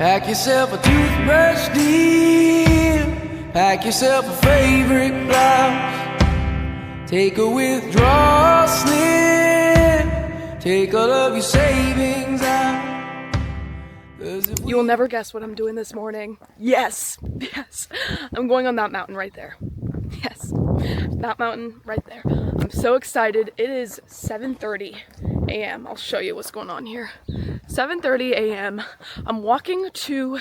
Pack yourself a toothbrush, dear. Pack yourself a favorite blouse. Take a withdrawal slip. Take all of your savings out. You will never guess what I'm doing this morning. Yes, yes. I'm going on that mountain right there. Yes, that mountain right there. I'm so excited. It is 7:30 a.m. I'll show you what's going on here. 7:30 a.m. I'm walking to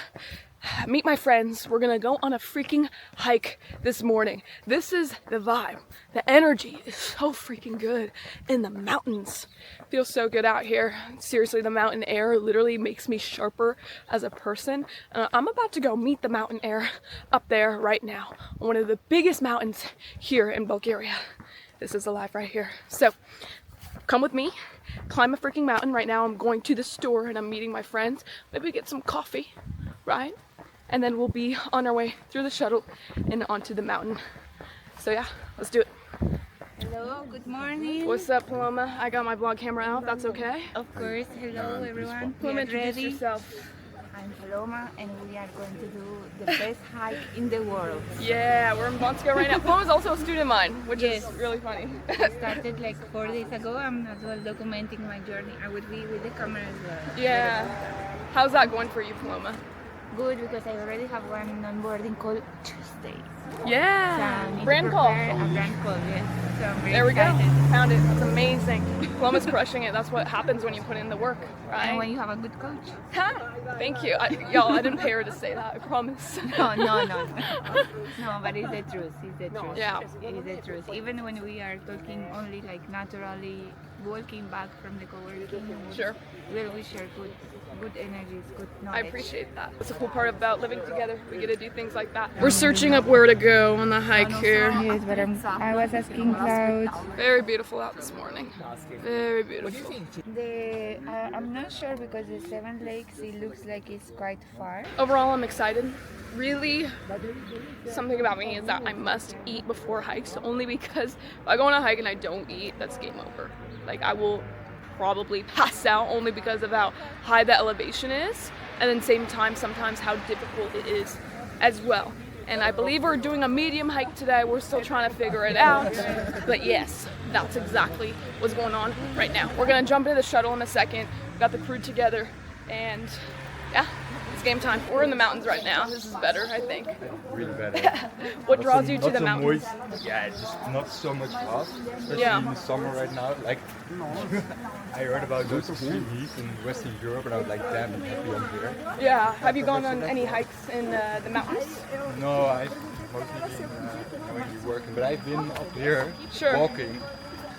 meet my friends. We're gonna go on a freaking hike this morning. This is the vibe. The energy is so freaking good in the mountains. Feels so good out here. Seriously, the mountain air literally makes me sharper as a person. I'm about to go meet the mountain air up there right now on one of the biggest mountains here in Bulgaria. This is the life right here. So come with me, climb a freaking mountain. Right now I'm going to the store and I'm meeting my friends. Maybe get some coffee, right? And then we'll be on our way through the shuttle and onto the mountain. So yeah, let's do it. Hello, good morning. What's up, Paloma? I got my vlog camera out, that's okay? Of course, hello everyone. Paloma, We are introduce ready. yourself. I'm Paloma and we are going to do the best hike in the world. Yeah, we're in Bonsko right now. Paloma's also a student of mine, which is really funny. I started like 4 days ago. I'm as well documenting my journey. I will be with the camera as well. Yeah. How's that going for you, Paloma? Good, because I already have one onboarding call Tuesday. Yeah. So I need brand to call. prepare a brand call, yes. So I'm very There we go. excited. Found it. That's amazing. Paloma's crushing it. That's what happens when you put in the work, And when right? you have a good coach. Thank you. Y'all, I didn't pay her to say that, I promise. No, but it's the truth. It's the truth. Yeah. It's the truth. Even when we are talking only like naturally, walking back from the co-working, Sure. we share good energies, good I knowledge. appreciate that. That's a cool part about living together. We get to do things like that. We're searching up where to go on the hike here. Yes, but I was asking Cloud. Very beautiful out this morning. Very beautiful. I'm not sure because the Seven Lakes, it looks like it's quite far. Overall, I'm excited. Really, something about me is that I must eat before hikes, only because if I go on a hike and I don't eat, that's game over. Like, I will probably pass out only because of how high the elevation is, and then same time sometimes how difficult it is as well. And I believe we're doing a medium hike today. We're still trying to figure it out, but yes, that's exactly what's going on right now. We're gonna jump into the shuttle in a second. We got the crew together, and yeah, it's game time. We're in the mountains right now. This is better, I think. Really better. What draws you to Not the so mountains? moist. Yeah, it's just not so much grass, especially Yeah. in the summer right now. Like, I heard about those extreme heat in Western Europe, and I was like, damn, I'm happy I'm here. Yeah. Have you gone on any hikes in the mountains? No, I've mostly been working, but I've been up here Sure. walking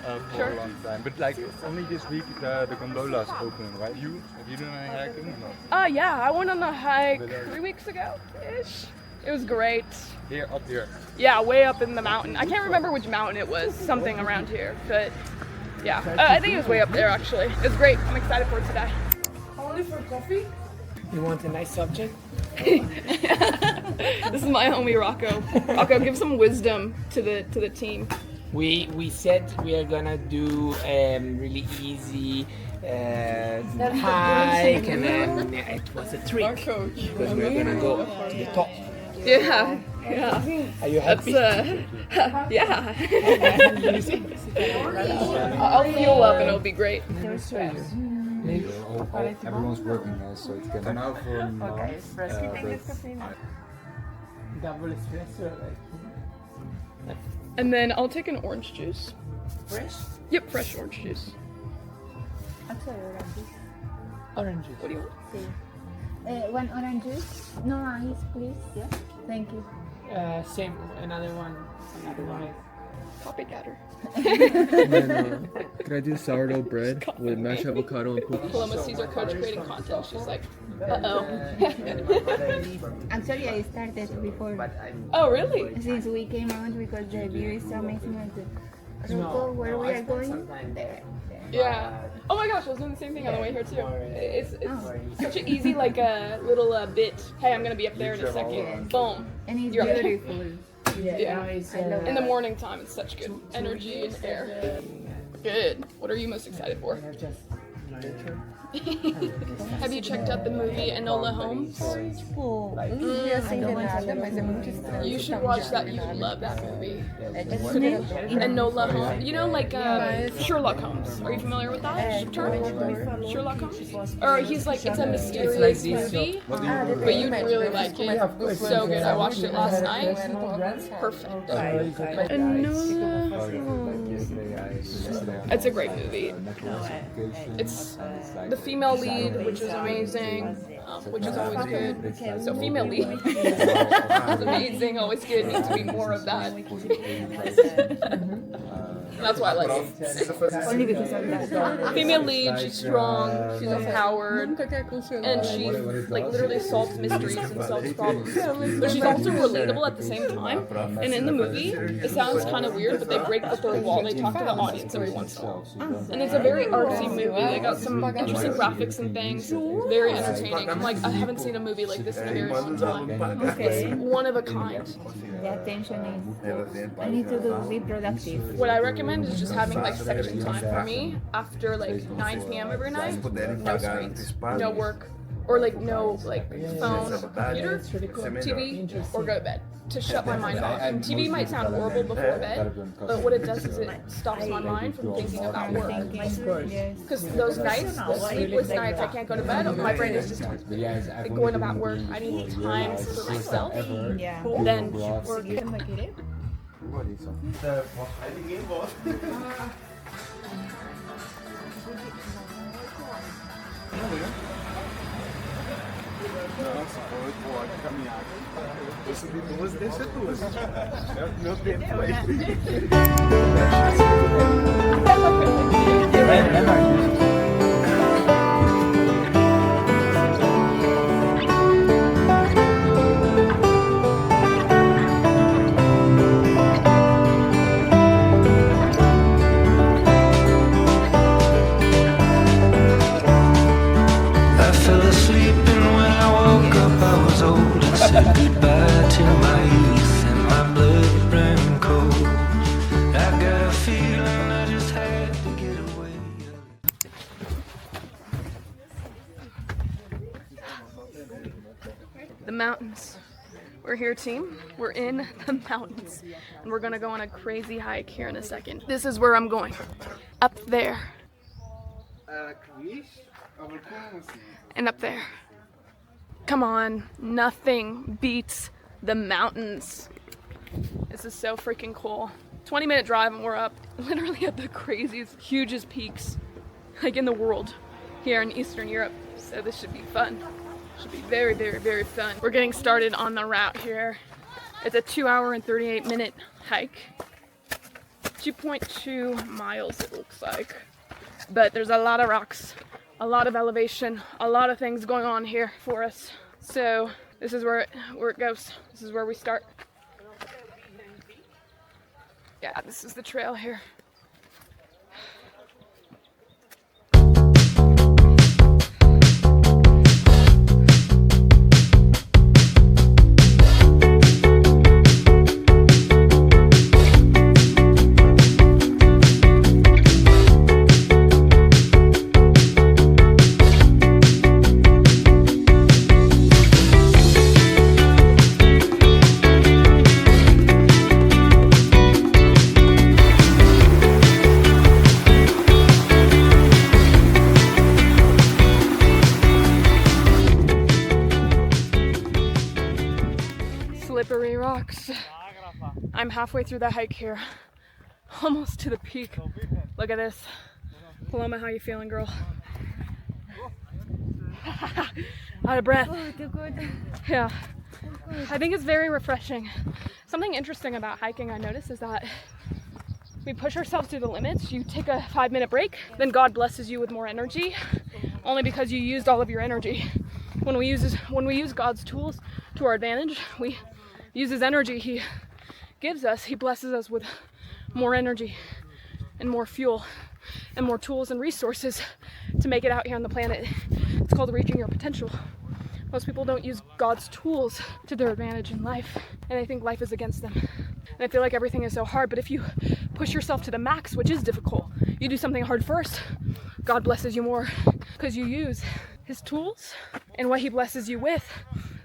for Sure. a long time. But like, only this week the gondolas open, right? Have you done any hiking? No. Yeah, I went on a hike 3 weeks ago-ish. It was great. Here, up here. Yeah, way up in the mountain. I can't remember which mountain it was, something around here, but yeah. I think it was way up there actually. It was great. I'm excited for today. Only for coffee? You want a nice subject? This is my homie Rocco. Rocco, give some wisdom to the team. We said we are gonna do really easy hike, and then it was a trick because we are gonna go to the top. Yeah, yeah. Are you That's happy? yeah. I'll fuel up and it'll be great. Everyone's working now, so it's gonna now from Double espresso, like. And then I'll take an orange juice. Fresh? Yep, fresh orange juice. Actually, orange juice. Orange juice. What do you want? Sí. One orange juice. No ice, please. Yeah. Thank you. Same. Another one. Copycatter. Can I do sourdough bread with mashed avocado and cookies? Paloma sees her coach creating content. She's like, uh-oh. Actually, I started before. Oh, really? Since we came out because the view is so amazing. Like Rocco, where we are going? There. Yeah. Oh my gosh, I was doing the same thing on the way here too. It's such an easy like a little bit. Hey, I'm gonna be up there in a second. Boom. And it's You're up. beautiful. Yeah. I love In the morning time, it's such good energy and air. Good. What are you most excited for? Have you checked out the movie Enola Holmes? You should watch that. You would love that movie. Enola Holmes. You know, like Sherlock Holmes. Are you familiar with that term? Sherlock Holmes? Or he's like, it's a mysterious movie, but you'd really like it. It's so good. I watched it last night. Perfect. Enola Holmes. It's a great movie. It's the female lead, which is amazing, which is always good. So female lead is amazing, always good. Needs to be more of that. That's why I like it. Female lead, she's strong, she's empowered, and she like literally solves mysteries and solves problems. But she's also relatable at the same time. And in the movie, it sounds kind of weird, but they break the third wall. They talk to the audience every once in a while. And it's a very artsy movie. They got some interesting graphics and things. Very entertaining. I'm like, I haven't seen a movie like this in a very long time. It's one of a kind. The attention is, I need to be productive. What I recommend is just having like section time for me after like 9 p.m. every night. No screens, no work, or like no like phone or computer, TV, or go to bed. To shut my mind off. And TV might sound horrible before bed, but what it does is it stops my mind from thinking about work. Because those nights, those sleepless nights, I can't go to bed, my brain is just like going about work. I need time for myself, then work. Pode caminhar. Eu subi duas, deixa duas. Meu tempo foi. Goodbye to my youth and my blood ran cold. I got a feeling I just had to get away. The mountains. We're here, team. We're in the mountains. And we're gonna go on a crazy hike here in a second. This is where I'm going. Up there. And up there. Come on, nothing beats the mountains. This is so freaking cool. 20-minute drive and we're up literally at the craziest, hugest peaks like in the world here in Eastern Europe. So this should be fun. Should be very, very, very fun. We're getting started on the route here. It's a 2-hour and 38-minute hike. 2.2 miles it looks like. But there's a lot of rocks, a lot of elevation, a lot of things going on here for us. So this is where it goes. This is where we start. Yeah, this is the trail here. Slippery rocks. I'm halfway through the hike here. Almost to the peak. Look at this. Paloma, how you feeling, girl? Out of breath. Yeah. I think it's very refreshing. Something interesting about hiking I noticed is that we push ourselves to the limits. You take a 5-minute break, then God blesses you with more energy, only because you used all of your energy. When we use God's tools to our advantage, we use His energy He gives us. He blesses us with more energy and more fuel and more tools and resources to make it out here on the planet. It's called reaching your potential. Most people don't use God's tools to their advantage in life, and they think life is against them. And I feel like everything is so hard, but if you push yourself to the max, which is difficult, you do something hard first, God blesses you more because you use his tools and what he blesses you with.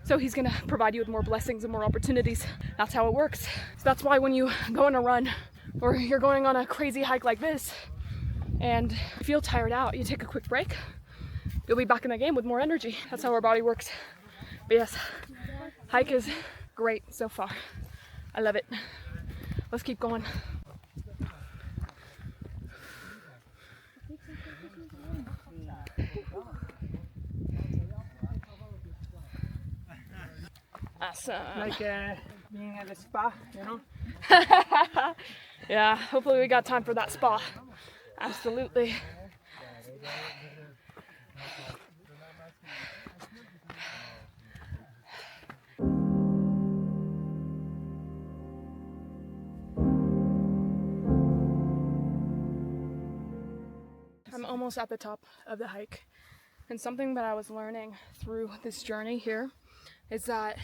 So he's gonna provide you with more blessings and more opportunities. That's how it works. So that's why when you go on a run or you're going on a crazy hike like this and you feel tired out, you take a quick break, you'll be back in the game with more energy. That's how our body works. But yes, hike is great so far. I love it. Let's keep going. Awesome. Like being at the spa, you know? Yeah, hopefully we got time for that spa. Absolutely. I'm almost at the top of the hike, and something that I was learning through this journey here is that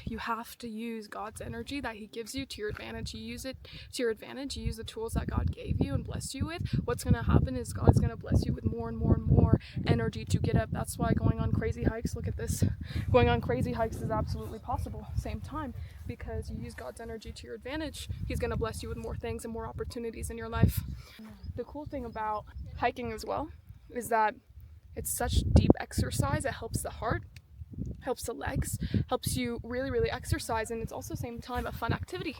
you have to use God's energy that he gives you to your advantage. You use it to your advantage. You use the tools that God gave you and blessed you with. What's going to happen is God's going to bless you with more and more and more energy to get up. That's why going on crazy hikes, look at this, going on crazy hikes is absolutely possible same time, because you use God's energy to your advantage. He's going to bless you with more things and more opportunities in your life. The cool thing about hiking as well is that it's such deep exercise. It helps the heart, helps the legs, helps you really, really exercise, and it's also same time a fun activity.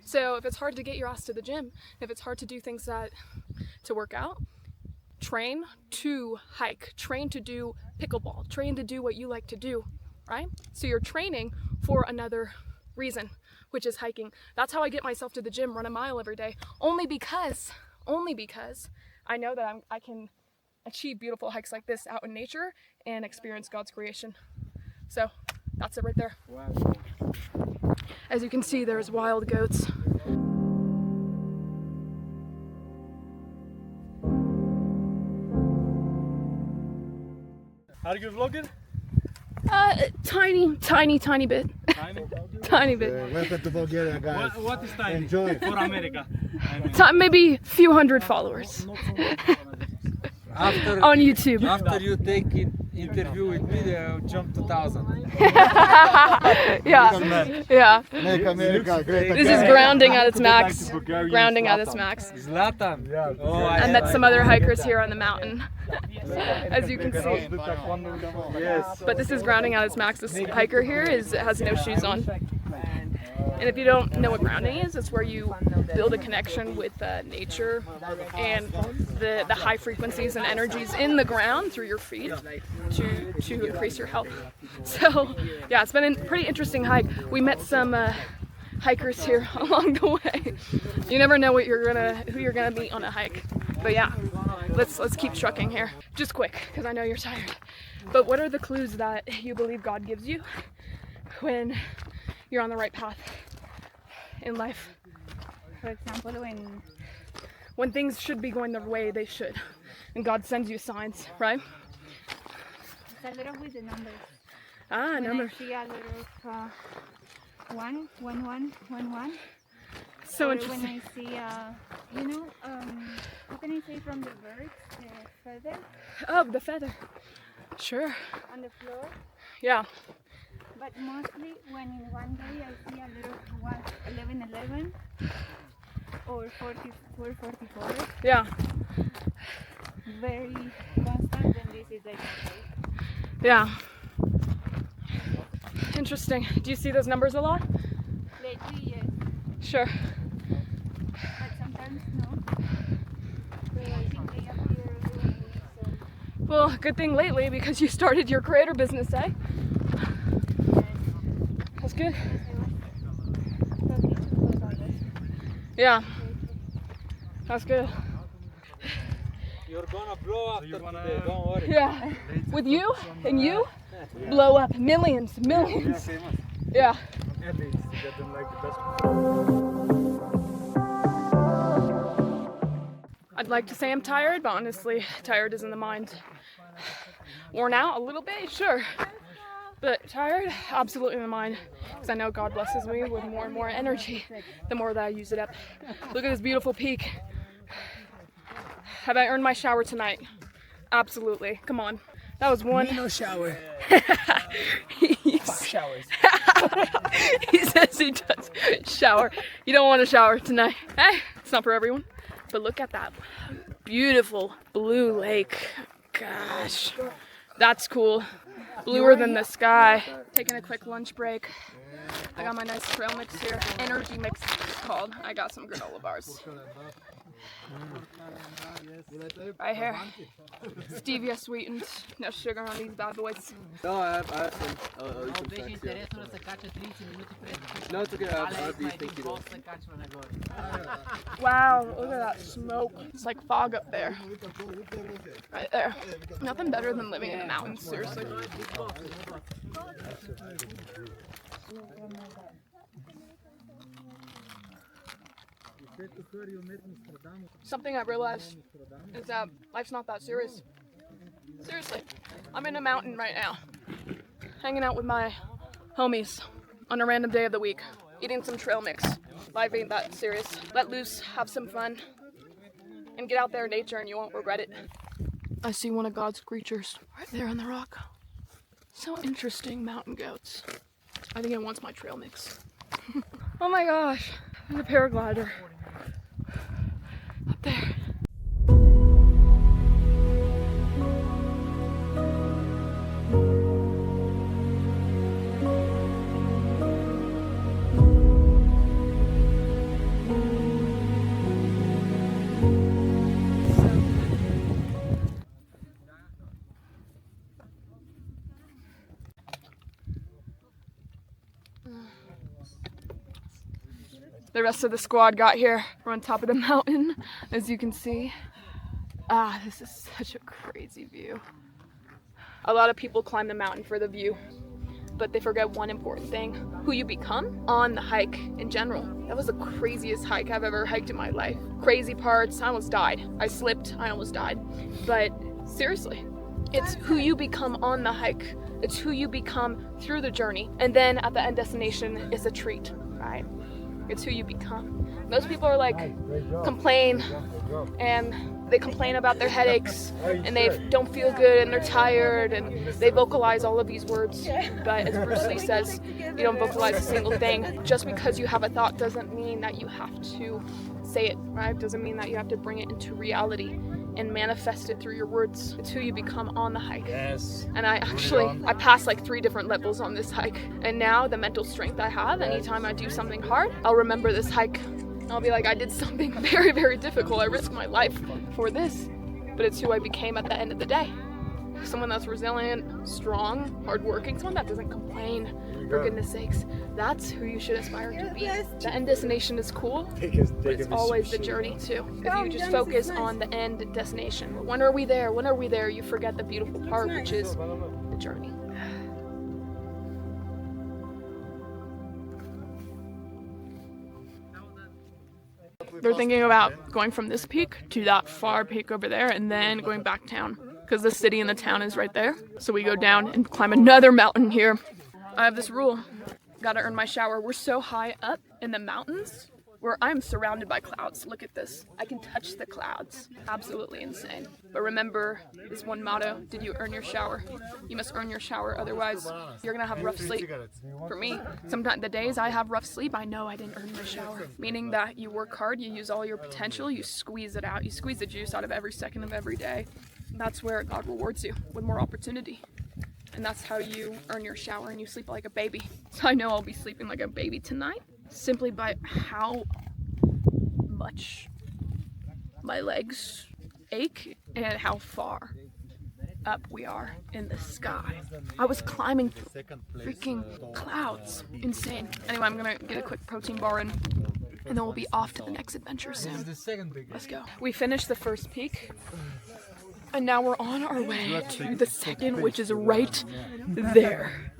So if it's hard to get your ass to the gym, if it's hard to do things to work out, train to hike, train to do pickleball, train to do what you like to do, right? So you're training for another reason, which is hiking. That's how I get myself to the gym, run a mile every day, only because I know that I can achieve beautiful hikes like this out in nature and experience God's creation. So that's it right there. Wow. As you can see, there's wild goats. Are you vlogging? Tiny bit. Tiny bit. Welcome to Bulgaria, guys. What is time Enjoy. for America? Maybe a few hundred followers After on YouTube. after you take interview with me, they'll jump 2,000. Yeah. Make America great again. This is grounding at its max. Grounding at its max. Zlatan. Yeah. Oh, I met some other hikers here on the mountain, as you can see. Yes. But this is grounding at its max. This hiker here has no shoes on. And if you don't know what grounding is, it's where you build a connection with nature and the high frequencies and energies in the ground through your feet to increase your health. So yeah, it's been a pretty interesting hike. We met some hikers here along the way. You never know who you're gonna meet on a hike. But yeah, let's keep trucking here. Just quick, because I know you're tired. But what are the clues that you believe God gives you when you're on the right path in life? For example, When things should be going the way they should, and God sends you signs, right? it's a lot with the numbers. Ah, When numbers. I see a lot of 1, 1, 1, 1, 1. So Or interesting. when I see, how can I say from the birds, the feather Oh, the feather. Sure. on the floor. Yeah. But mostly when in one day I see a lot of 11, 11 or 44, 44. Yeah. Very constant, and this is like Yeah. Interesting. Do you see those numbers a lot? lately, yes, Sure. but sometimes no. So I think they appear really, so Well, good thing lately because you started your creator business, eh? That's good. Yeah. That's good. You're gonna blow up today, don't worry. Yeah. With you and you, blow up millions. Yeah. At least to get them like the best. I'd like to say I'm tired, but honestly, tired is in the mind. Worn out a little bit, sure. But tired, absolutely in the mind. Because I know God blesses me with more and more energy the more that I use it up. Look at this beautiful peak. Have I earned my shower tonight? Absolutely. Come on. That was one. No shower. Fuck showers. He says he does shower. You don't want to shower tonight. It's not for everyone. But look at that beautiful blue lake. Gosh, that's cool. Bluer than the sky. Taking a quick lunch break. I got my nice trail mix here. Energy mix it's called. I got some granola bars. Right here. Stevia sweetened. No sugar on these bad boys. No, I have some. Some snacks, yeah. No, it's okay. I have these. Thank you. Wow, look at that smoke. It's like fog up there. Right there. Nothing better than living in the mountains, seriously. Something I realized is that life's not that serious. Seriously, I'm in a mountain right now, hanging out with my homies on a random day of the week, eating some trail mix. Life ain't that serious. Let loose, have some fun, and get out there in nature and you won't regret it. I see one of God's creatures right there on the rock. So interesting, mountain goats. I think it wants my trail mix. Oh my gosh, there's a paraglider up there. The rest of the squad got here. We're on top of the mountain, as you can see. This is such a crazy view. A lot of people climb the mountain for the view, but they forget one important thing: who you become on the hike in general. That was the craziest hike I've ever hiked in my life. Crazy parts, I almost died. I slipped, I almost died. But seriously, it's who you become on the hike. It's who you become through the journey. And then at the end destination is a treat, right? It's who you become. Most people are like, complain, and they complain about their headaches, and they don't feel good, and they're tired, and they vocalize all of these words. But as Bruce Lee says, you don't vocalize a single thing. Just because you have a thought doesn't mean that you have to say it, right? Doesn't mean that you have to bring it into reality and manifest it through your words. It's who you become on the hike. Yes. And I passed like 3 different levels on this hike. And now the mental strength I have, anytime I do something hard, I'll remember this hike. I'll be like, I did something very, very difficult. I risked my life for this. But it's who I became at the end of the day. Someone that's resilient, strong, hardworking, someone that doesn't complain, for goodness sakes. That's who you should aspire to be. The end destination is cool, but it's always the journey too. If you just focus on the end destination, when are we there? When are we there? You forget the beautiful part, which is the journey. They're thinking about going from this peak to that far peak over there and then going back down, because the city and the town is right there. So we go down and climb another mountain here. I have this rule, gotta earn my shower. We're so high up in the mountains where I'm surrounded by clouds. Look at this, I can touch the clouds. Absolutely insane. But remember this one motto: did you earn your shower? You must earn your shower, otherwise you're gonna have rough sleep. For me, sometimes the days I have rough sleep, I know I didn't earn my shower. Meaning that you work hard, you use all your potential, you squeeze it out, you squeeze the juice out of every second of every day. That's where God rewards you with more opportunity. And that's how you earn your shower and you sleep like a baby. So I know I'll be sleeping like a baby tonight, simply by how much my legs ache and how far up we are in the sky. I was climbing freaking clouds. Insane. Anyway, I'm gonna get a quick protein bar in, and then we'll be off to the next adventure soon. Let's go. We finished the first peak, and now we're on our way to the second, which is right there.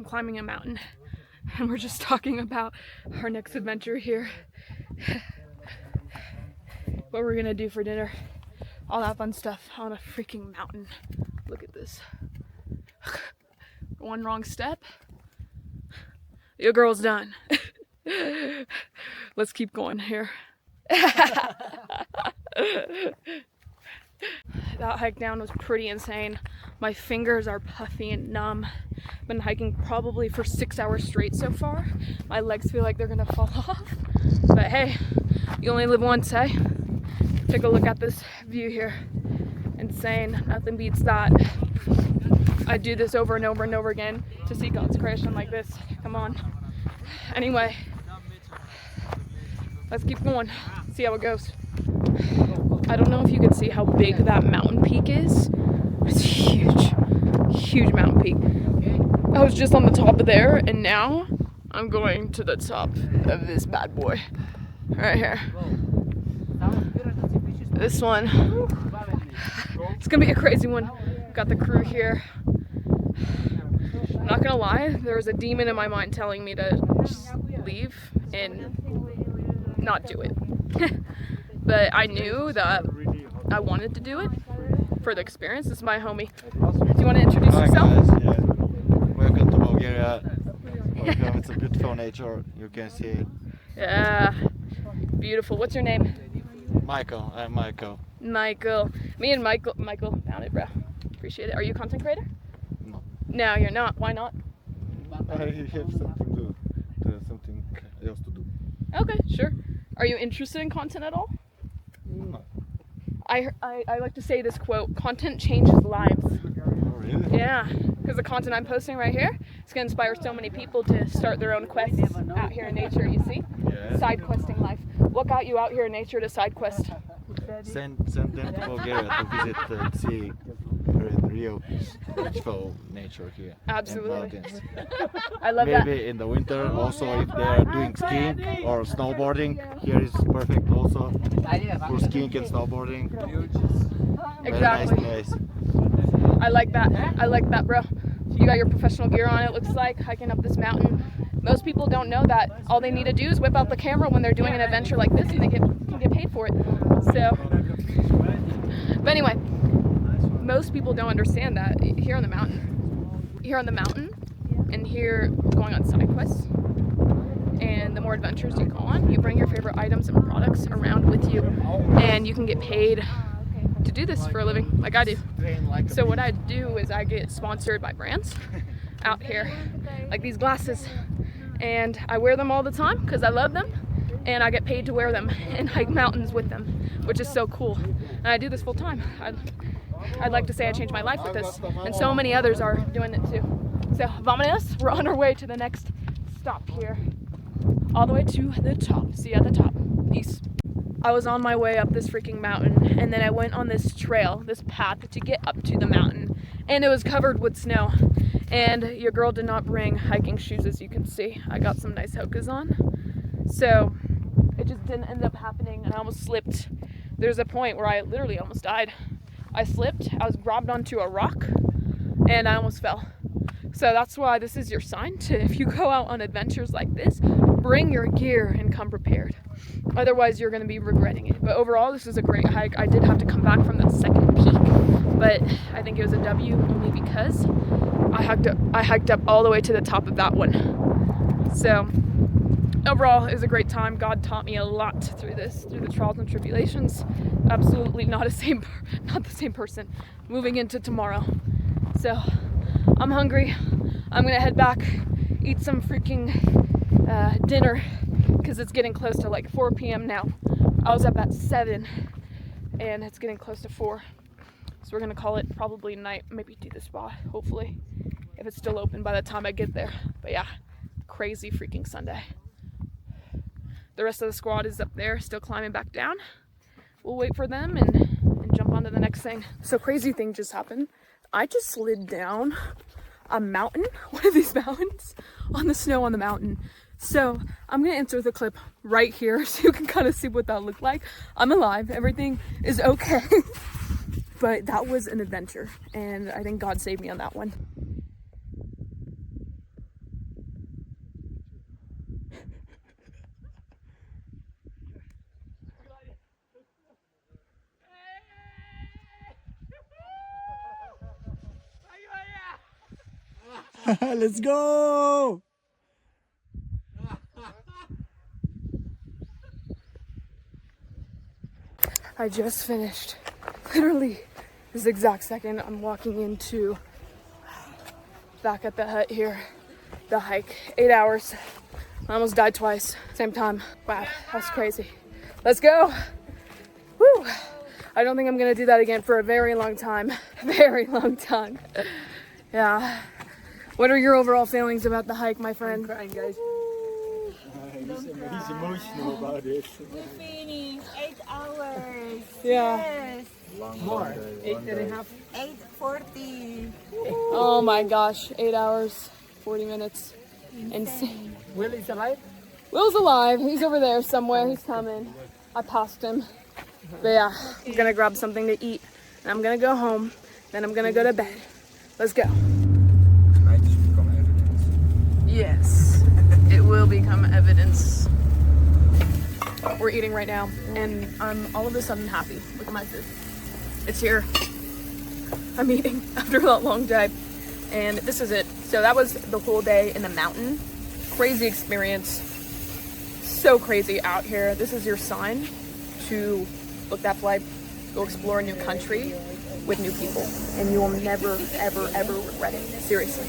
I'm climbing a mountain and we're just talking about our next adventure here. What we're gonna do for dinner. All that fun stuff on a freaking mountain. Look at this. One wrong step. Your girl's done. Let's keep going here. That hike down was pretty insane. My fingers are puffy and numb. Been hiking probably for 6 hours straight so far. My legs feel like they're gonna fall off. But hey, you only live once, eh? Take a look at this view here. Insane, nothing beats that. I do this over and over and over again to see God's creation like this. Come on. Anyway, let's keep going, see how it goes. I don't know if you can see how big that mountain peak is. It's huge, huge mountain peak. I was just on the top of there and now I'm going to the top of this bad boy right here. This one, it's gonna be a crazy one. Got the crew here. I'm not gonna lie, there was a demon in my mind telling me to just leave and not do it. But I knew that I wanted to do it for the experience. This is my homie. Do you want to introduce yourself? Guys, yeah. Welcome to Bulgaria. Welcome. It's a beautiful nature. You can see it. Yeah, beautiful. What's your name? Michael. I'm Michael. Michael. Me and Michael found it, bro. Appreciate it. Are you a content creator? No. No, you're not. Why not? I have something else to do. Okay, sure. Are you interested in content at all? No. I like to say this quote: content changes lives. Oh, really? Yeah, because the content I'm posting right here is going to inspire so many people to start their own quests out here in nature, you see? Yeah. Side questing life. What got you out here in nature to side quest? Send them to Bulgaria to visit see real beautiful nature here. Absolutely. And mountains. I love Maybe that. in the winter also if they are doing skiing or snowboarding, here is perfect also for skiing and snowboarding. Exactly. Very nice place. I like that, bro. You got your professional gear on, it looks like, hiking up this mountain. Most people don't know that all they need to do is whip out the camera when they're doing an adventure like this and they can get paid for it. So, but anyway, most people don't understand that here on the mountain, and here going on side quests, and the more adventures you go on, you bring your favorite items and products around with you, and you can get paid to do this for a living, like I do. So what I do is I get sponsored by brands out here, like these glasses, and I wear them all the time because I love them, and I get paid to wear them and hike mountains with them, which is so cool. And I do this full time. I'd like to say I changed my life with this, and so many others are doing it too. So vamonos, we're on our way to the next stop here, all the way to the top. See you at the top. Peace. I was on my way up this freaking mountain, and then I went on this trail, this path to get up to the mountain, and it was covered with snow. And your girl did not bring hiking shoes, as you can see. I got some nice Hokas on, so it just didn't end up happening, and I almost slipped. There's a point where I literally almost died. I slipped, I was grabbed onto a rock, and I almost fell. So that's why this is your sign to, if you go out on adventures like this, bring your gear and come prepared. Otherwise, you're going to be regretting it. But overall, this is a great hike. I did have to come back from that second peak, but I think it was a W only because I hiked up all the way to the top of that one. So overall, it was a great time. God taught me a lot through this, through the trials and tribulations. Absolutely not the same person moving into tomorrow. So I'm hungry. I'm gonna head back, eat some freaking dinner, because it's getting close to like 4 p.m. now. I was up at 7 and it's getting close to 4. So we're gonna call it probably night, maybe do the spa, hopefully, if it's still open by the time I get there. But yeah, crazy freaking Sunday. The rest of the squad is up there, still climbing back down. We'll wait for them and jump on to the next thing. So crazy thing just happened. I just slid down a mountain, one of these mountains, on the snow on the mountain. So I'm gonna insert the clip right here so you can kind of see what that looked like. I'm alive, everything is okay. But that was an adventure, and I think God saved me on that one. Let's go! I just finished. Literally, this exact second, I'm walking into back at the hut here. The hike, 8 hours. I almost died twice, same time. Wow, that's crazy. Let's go. Woo! I don't think I'm gonna do that again for a very long time. Very long time. Yeah. What are your overall feelings about the hike, my friend? I'm crying, guys. He's emotional about it. We finished 8 hours. Yeah. Yes. More. 8.5. 8:40. Oh my gosh, 8 hours, 40 minutes. Insane. Will is alive? Will's alive. He's over there somewhere. He's coming. I passed him. But yeah, I'm gonna grab something to eat. And I'm gonna go home. Then I'm gonna go to bed. Let's go. Tonight just become evidence. Yes, it will become evidence. We're eating right now, and I'm all of a sudden happy. Look at my food. It's here. I'm eating after that long day, and this is it. So that was the whole day in the mountain. Crazy experience. So crazy out here. This is your sign to book that flight, go explore a new country with new people, and you will never, ever, ever regret it. Seriously.